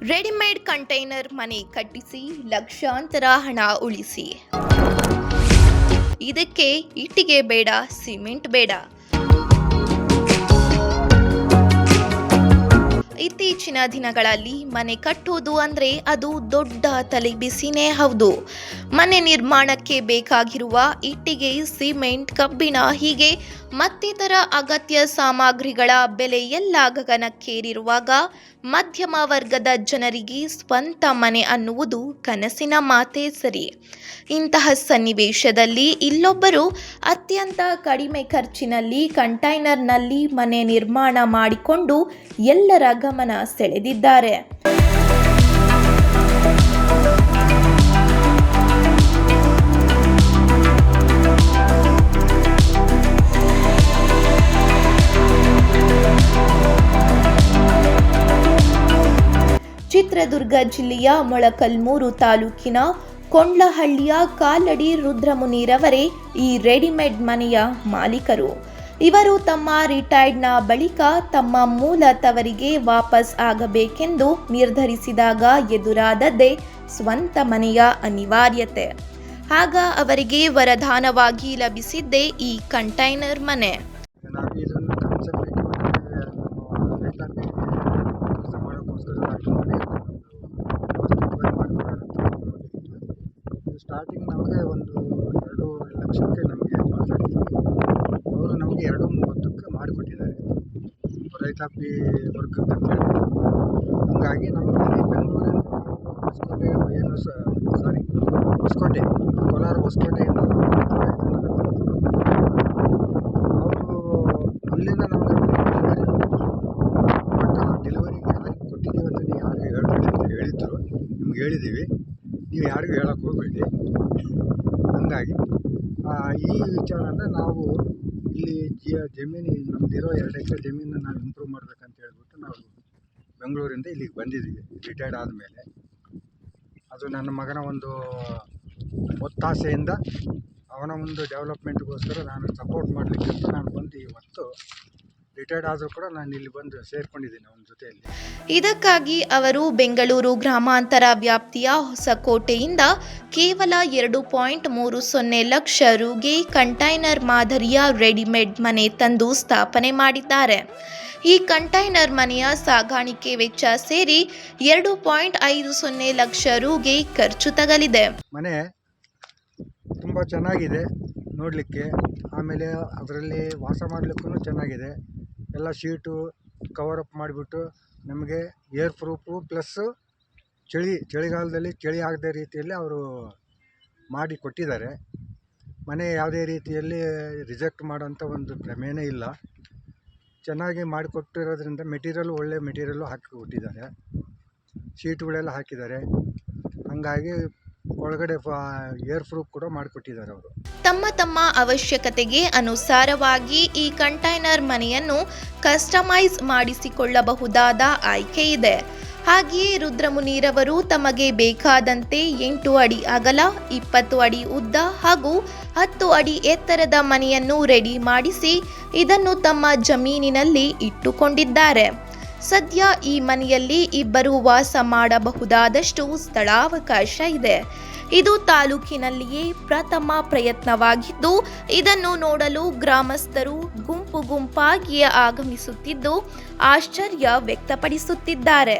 Readymade container ಮನೆ ಕಟ್ಟಿಸಿ ಲಕ್ಷಾಂತರ ಹಣ ಉಳಿಸಿ. ಇದಕ್ಕೆ ಇಟ್ಟಿಗೆ ಬೇಡ, ಸಿಮೆಂಟ್ ಬೇಡ. ಇತ್ತೀಚಿನ ದಿನಗಳಲ್ಲಿ ಮನೆ ಕಟ್ಟುವುದು ಅಂದ್ರೆ ಅದು ದೊಡ್ಡ ತಲೆಬಿಸಿನೇ ಹೌದು. ಮನೆ ನಿರ್ಮಾಣಕ್ಕೆ ಬೇಕಾಗಿರುವ ಇಟ್ಟಿಗೆ, ಸಿಮೆಂಟ್, ಕಬ್ಬಿಣ ಹೀಗೆ ಮತ್ತಿತರ ಅಗತ್ಯ ಸಾಮಗ್ರಿಗಳ ಬೆಲೆ ಎಲ್ಲ ಗಗನಕ್ಕೇರಿರುವಾಗ ಮಧ್ಯಮ ವರ್ಗದ ಜನರಿಗೆ ಸ್ವಂತ ಮನೆ ಅನ್ನುವುದು ಕನಸಿನ ಮಾತೇ ಸರಿ. ಇಂತಹ ಸನ್ನಿವೇಶದಲ್ಲಿ ಇಲ್ಲೊಬ್ಬರು ಅತ್ಯಂತ ಕಡಿಮೆ ಖರ್ಚಿನಲ್ಲಿ ಕಂಟೈನರ್ನಲ್ಲಿ ಮನೆ ನಿರ್ಮಾಣ ಮಾಡಿಕೊಂಡು ಎಲ್ಲರ ಗಮನ ಸೆಳೆದಿದ್ದಾರೆ. ಚಿತ್ರದುರ್ಗ ಜಿಲ್ಲೆಯ ಮೊಳಕಲ್ಮೂರು ತಾಲೂಕಿನ ಕೊಂಡ್ಲಹಳ್ಳಿಯ ಕಾಲಡಿ ರುದ್ರಮುನಿರವರೇ ಈ ರೆಡಿಮೇಡ್ ಮನೆಯ ಮಾಲೀಕರು. ಇವರು ತಮ್ಮ ರಿಟೈರ್ಡ್ನ ಬಳಿಕ ತಮ್ಮ ಮೂಲ ತವರಿಗೆ ವಾಪಸ್ ಆಗಬೇಕೆಂದು ನಿರ್ಧರಿಸಿದಾಗ ಎದುರಾದದ್ದೇ ಸ್ವಂತ ಮನೆಯ ಅನಿವಾರ್ಯತೆ. ಆಗ ಅವರಿಗೆ ವರದಾನವಾಗಿ ಲಭಿಸಿದ್ದೇ ಈ ಕಂಟೈನರ್ ಮನೆ. ಸ್ಟಾರ್ಟಿಂಗ್ ನಮಗೆ ಒಂದು 2 ಲಕ್ಷಕ್ಕೆ ನಮಗೆ ಮಾತಾಡಿದ್ವಿ. ಅವರು ನಮಗೆ 2.30ಕ್ಕೆ ಮಾಡಿಕೊಟ್ಟಿದ್ದಾರೆ, ರೈತಾಪಿ ವರ್ಗಕ್ಕೆ. ಹಾಗಾಗಿ ನಮಗೆ ಬೆಂಗಳೂರಿನ ಹೊಸಕೋಟೆ ಕೋಲಾರ ಹೊಸಕೋಟೆಯಿಂದ ಅವರು ಅಲ್ಲಿಂದ ನಮಗೆ ಡೆಲಿವರಿಗೆ ಯಾರಿಗೆ ಕೊಟ್ಟಿದ್ದೀವಿ ಅಂತ ನೀವು ಯಾರಿಗೆ ಹೇಳ್ಬೇಡಿ ಅಂತ ಹೇಳಿದ್ರು. ನಿಮ್ಗೆ ಹೇಳಿದ್ದೀವಿ, ನೀವು ಯಾರಿಗೂ ಹೇಳಕ್ಕೆ ಹೋಗಬೇಡಿ. ಹಾಗಾಗಿ ಈ ವಿಚಾರನ ನಾವು ಇಲ್ಲಿ ಜಮೀನು ನಮ್ಮದಿರೋ 2 ಎಕರೆ ಜಮೀನನ್ನು ನಾವು ಇಂಪ್ರೂವ್ ಮಾಡಬೇಕಂತ ಹೇಳ್ಬಿಟ್ಟು ನಾವು ಬೆಂಗಳೂರಿಂದ ಇಲ್ಲಿಗೆ ಬಂದಿದ್ದೀವಿ ರಿಟೈರ್ಡ್ ಆದಮೇಲೆ. ಅದು ನನ್ನ ಮಗನ ಒಂದು ಒತ್ತಾಸೆಯಿಂದ ಅವನ ಒಂದು ಡೆವಲಪ್ಮೆಂಟ್ಗೋಸ್ಕರ ನಾನು ಸಪೋರ್ಟ್ ಮಾಡಲಿಕ್ಕೆ ಅಂತ ನಾನು ಬಂದು ಇವತ್ತು ರಿಟೈರ್ಡ್ ಆದರೂ ಕೂಡ ನಾನು ಇಲ್ಲಿ ಬಂದು ಸೇರ್ಕೊಂಡಿದ್ದೀನಿ ಅವನ ಜೊತೆಯಲ್ಲಿ. ಇದಕ್ಕಾಗಿ ಅವರು ಬೆಂಗಳೂರು ಗ್ರಾಮಾಂತರ ವ್ಯಾಪ್ತಿಯ ಹೊಸಕೋಟೆಯಿಂದ ಕೇವಲ 2.30 ಲಕ್ಷ ರುಗೆ ಕಂಟೈನರ್ ಮಾದರಿಯ ರೆಡಿಮೇಡ್ ಮನೆ ತಂದು ಸ್ಥಾಪನೆ ಮಾಡಿದ್ದಾರೆ. ಈ ಕಂಟೈನರ್ ಮನೆಯ ಸಾಗಾಣಿಕೆ ವೆಚ್ಚ ಸೇರಿ 2.50 ಲಕ್ಷ ರುಗೆ ಖರ್ಚು ತಗಲಿದೆ. ಮನೆ ತುಂಬ ಚೆನ್ನಾಗಿದೆ ನೋಡಲಿಕ್ಕೆ, ಆಮೇಲೆ ಅದರಲ್ಲಿ ವಾಸ ಮಾಡಲಿಕ್ಕೂ ಚೆನ್ನಾಗಿದೆ. ಎಲ್ಲ ಶೀಟು ಕವರಪ್ ಮಾಡಿಬಿಟ್ಟು ನಮಗೆ ಏರ್ ಪ್ರೂಫು ಪ್ಲಸ್ಸು ಚಳಿಗಾಲದಲ್ಲಿ ಚಳಿ ಆಗದ ರೀತಿಯಲ್ಲಿ ಅವರು ಮಾಡಿ ಕೊಟ್ಟಿದ್ದಾರೆ. ಮನೆ ಯಾವುದೇ ರೀತಿಯಲ್ಲಿ ರಿಜೆಕ್ಟ್ ಮಾಡೋಂಥ ಒಂದು ಪ್ರಮೇಯನೇ ಇಲ್ಲ. ಚೆನ್ನಾಗಿ ಮಾಡಿಕೊಟ್ಟಿರೋದ್ರಿಂದ ಒಳ್ಳೆ ಮೆಟೀರಿಯಲ್ಲು ಹಾಕಿ ಕೊಟ್ಟಿದ್ದಾರೆ, ಶೀಟ್ಗಳೆಲ್ಲ ಹಾಕಿದ್ದಾರೆ. ಹಾಗಾಗಿ ಒಳಗಡೆ ಏರ್ ಪ್ರೂಫ್ ಕೂಡ ಮಾಡಿಕೊಟ್ಟಿದ್ದಾರೆ ಅವರು. ತಮ್ಮ ಅವಶ್ಯಕತೆಗೆ ಅನುಸಾರವಾಗಿ ಈ ಕಂಟೈನರ್ ಮನೆಯನ್ನು ಕಸ್ಟಮೈಸ್ ಮಾಡಿಸಿಕೊಳ್ಳಬಹುದಾದ ಆಯ್ಕೆ ಇದೆ. ಹಾಗೆಯೇ ರುದ್ರಮುನಿರವರು ತಮಗೆ ಬೇಕಾದಂತೆ 8 ಅಡಿ ಅಗಲ, 20 ಅಡಿ ಉದ್ದ ಹಾಗೂ 10 ಅಡಿ ಎತ್ತರದ ಮನೆಯನ್ನು ರೆಡಿ ಮಾಡಿಸಿ ಇದನ್ನು ತಮ್ಮ ಜಮೀನಿನಲ್ಲಿ ಇಟ್ಟುಕೊಂಡಿದ್ದಾರೆ. ಸದ್ಯ ಈ ಮನೆಯಲ್ಲಿ ಇಬ್ಬರು ವಾಸ ಮಾಡಬಹುದಾದಷ್ಟು ಸ್ಥಳಾವಕಾಶ ಇದೆ. ಇದು ತಾಲೂಕಿನಲ್ಲಿಯೇ ಪ್ರಥಮ ಪ್ರಯತ್ನವಾಗಿದ್ದು, ಇದನ್ನು ನೋಡಲು ಗ್ರಾಮಸ್ಥರು ಗುಂಪಾಗಿ ಆಗಮಿಸುತ್ತಿದ್ದು ಆಶ್ಚರ್ಯ ವ್ಯಕ್ತಪಡಿಸುತ್ತಿದ್ದಾರೆ.